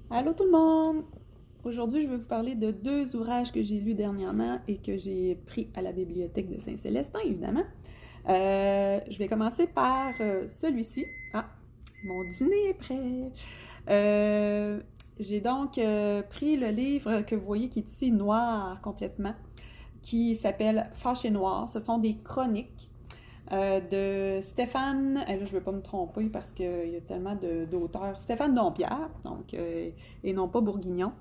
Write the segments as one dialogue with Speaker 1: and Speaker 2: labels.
Speaker 1: Allô tout le monde! Aujourd'hui, je vais vous parler de deux ouvrages que j'ai lus dernièrement et que j'ai pris à la bibliothèque de Saint-Célestin, évidemment. Je vais commencer par celui-ci. Ah, mon dîner est prêt! Euh, j'ai donc pris le livre que vous voyez qui est ici noir complètement, qui s'appelle Fâché noir. Ce sont des chroniques de Stéphane, là, je ne veux pas me tromper parce qu'il y a tellement d'auteurs, Stéphane Dompierre, donc, et non pas Bourguignon.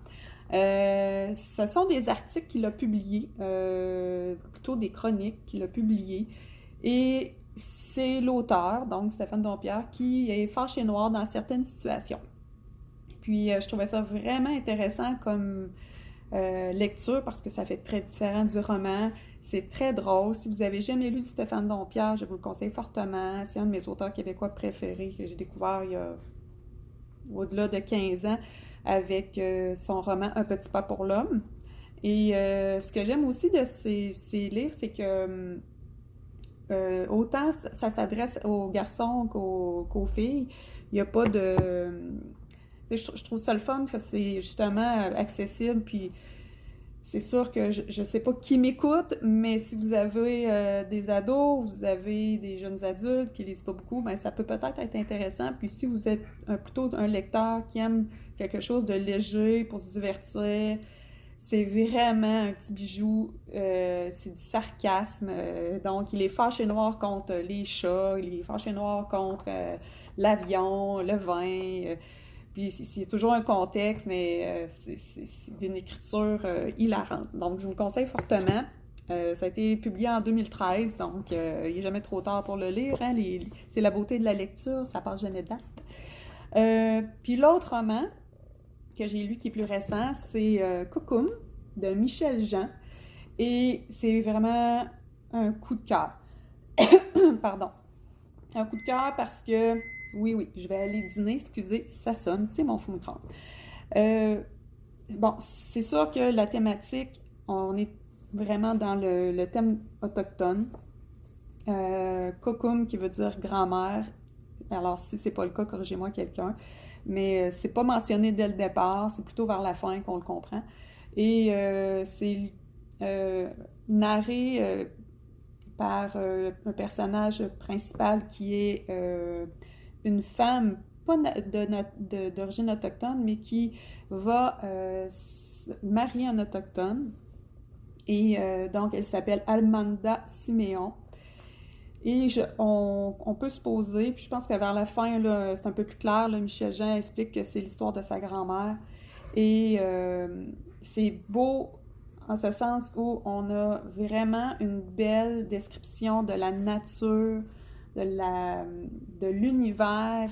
Speaker 1: Ce sont des articles qu'il a publiés, plutôt des chroniques qu'il a publiées, et c'est l'auteur, donc Stéphane Dompierre, qui est fâché noir dans certaines situations. Puis je trouvais ça vraiment intéressant comme lecture parce que ça fait très différent du roman. C'est très drôle. Si vous avez jamais lu du Stéphane Dompierre, je vous le conseille fortement. C'est un de mes auteurs québécois préférés que j'ai découvert il y a au-delà de 15 ans avec son roman Un petit pas pour l'homme. Et ce que j'aime aussi de ces livres, c'est que autant ça s'adresse aux garçons qu'aux filles. Il n'y a pas de... je trouve ça le fun que c'est justement accessible, puis c'est sûr que je ne sais pas qui m'écoute, mais si vous avez des ados, vous avez des jeunes adultes qui lisent pas beaucoup, ben ça peut peut-être être intéressant. Puis si vous êtes plutôt un lecteur qui aime quelque chose de léger pour se divertir, c'est vraiment un petit bijou. C'est du sarcasme. Donc il est fâché noir contre les chats, il est fâché noir contre l'avion, le vin. Puis c'est toujours un contexte, mais c'est d'une écriture hilarante. Donc, je vous le conseille fortement. Ça a été publié en 2013, donc il n'est jamais trop tard pour le lire. Hein? C'est la beauté de la lecture, ça passe jamais de date. Puis l'autre roman que j'ai lu qui est plus récent, c'est Coucoum de Michel Jean. Et c'est vraiment un coup de cœur. Pardon. Un coup de cœur parce que, oui, oui, je vais aller dîner, excusez, ça sonne, c'est mon fou micro. Euh, bon, c'est sûr que la thématique, on est vraiment dans le thème autochtone. Kokum qui veut dire grand-mère. Alors, si c'est pas le cas, corrigez-moi quelqu'un. Mais c'est pas mentionné dès le départ, c'est plutôt vers la fin qu'on le comprend. Et c'est euh, narré par un personnage principal qui est une femme, pas d'origine autochtone, mais qui va marier un autochtone. Et donc, elle s'appelle Almanda Siméon. Et on peut se poser, puis je pense que vers la fin, là, c'est un peu plus clair, là, Michel Jean explique que c'est l'histoire de sa grand-mère. Et c'est beau en ce sens où on a vraiment une belle description de la nature, de la, de l'univers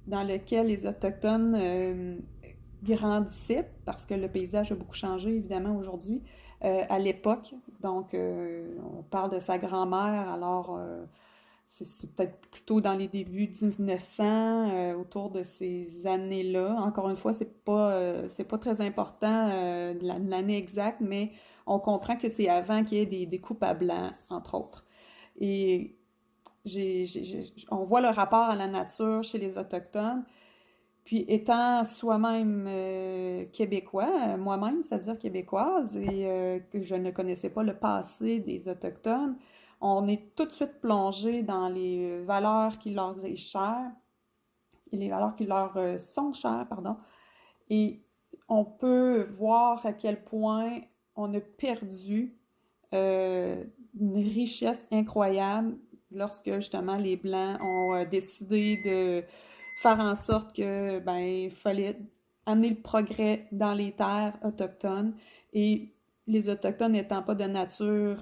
Speaker 1: dans lequel les Autochtones grandissaient, parce que le paysage a beaucoup changé évidemment aujourd'hui, à l'époque. Donc, on parle de sa grand-mère, alors c'est peut-être plutôt dans les débuts 1900, autour de ces années-là. Encore une fois, c'est pas très important l'année exacte, mais on comprend que c'est avant qu'il y ait des coupes à blanc, entre autres. Et on voit le rapport à la nature chez les Autochtones. Puis étant soi-même québécois, moi-même, c'est-à-dire québécoise, et que je ne connaissais pas le passé des Autochtones, on est tout de suite plongé dans les valeurs qui leur est chères, et les valeurs qui leur sont chères, pardon. Et on peut voir à quel point on a perdu une richesse incroyable lorsque justement les Blancs ont décidé de faire en sorte que ben il fallait amener le progrès dans les terres autochtones et les autochtones n'étant pas de nature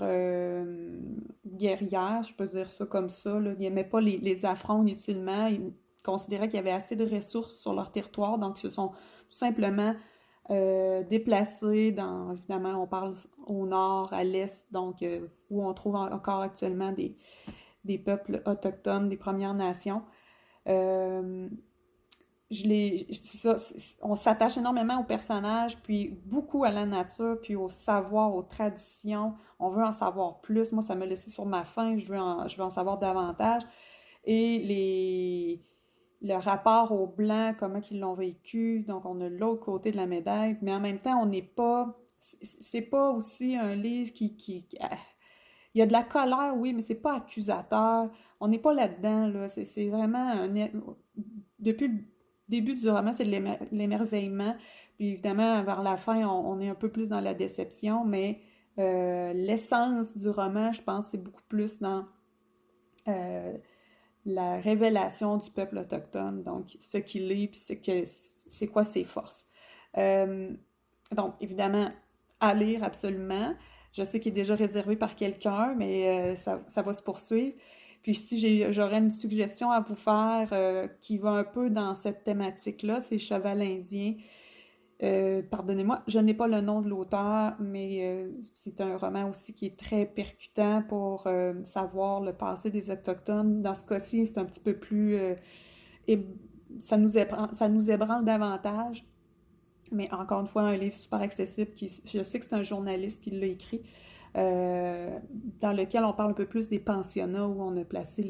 Speaker 1: guerrière, je peux dire ça comme ça, là, ils n'aimaient pas les affronts inutilement, ils considéraient qu'il y avait assez de ressources sur leur territoire, donc ils se sont tout simplement déplacés dans, évidemment, on parle au nord, à l'est, donc où on trouve encore actuellement des peuples autochtones, des Premières Nations. Euh, c'est ça, on s'attache énormément aux personnages, puis beaucoup à la nature, puis au savoir, aux traditions. On veut en savoir plus. Moi, ça m'a laissé sur ma faim. Je veux en savoir davantage. Et le rapport aux Blancs, comment ils l'ont vécu. Donc, on a l'autre côté de la médaille, mais en même temps, on n'est pas... C'est pas aussi un livre il y a de la colère, oui, mais c'est pas accusateur. On n'est pas là-dedans, là. C'est vraiment depuis le début du roman, c'est de l'émerveillement. Puis évidemment, vers la fin, on est un peu plus dans la déception, mais l'essence du roman, je pense, c'est beaucoup plus dans euh, la révélation du peuple autochtone, donc ce qu'il est, puis c'est quoi ses forces. Euh, donc, évidemment, à lire absolument. Je sais qu'il est déjà réservé par quelqu'un, mais ça va se poursuivre. Puis si j'aurais une suggestion à vous faire qui va un peu dans cette thématique-là, c'est Cheval indien. Pardonnez-moi, je n'ai pas le nom de l'auteur, mais c'est un roman aussi qui est très percutant pour savoir le passé des Autochtones. Dans ce cas-ci, c'est un petit peu plus... ça nous ébranle davantage. Mais encore une fois, un livre super accessible. Je sais que c'est un journaliste qui l'a écrit, dans lequel on parle un peu plus des pensionnats où on a placé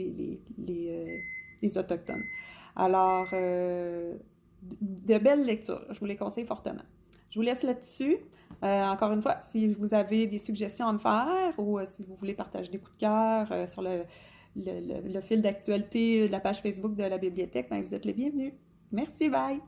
Speaker 1: les Autochtones. Alors, de belles lectures. Je vous les conseille fortement. Je vous laisse là-dessus. Encore une fois, si vous avez des suggestions à me faire ou si vous voulez partager des coups de cœur sur le fil d'actualité de la page Facebook de la bibliothèque, ben vous êtes les bienvenus. Merci, bye!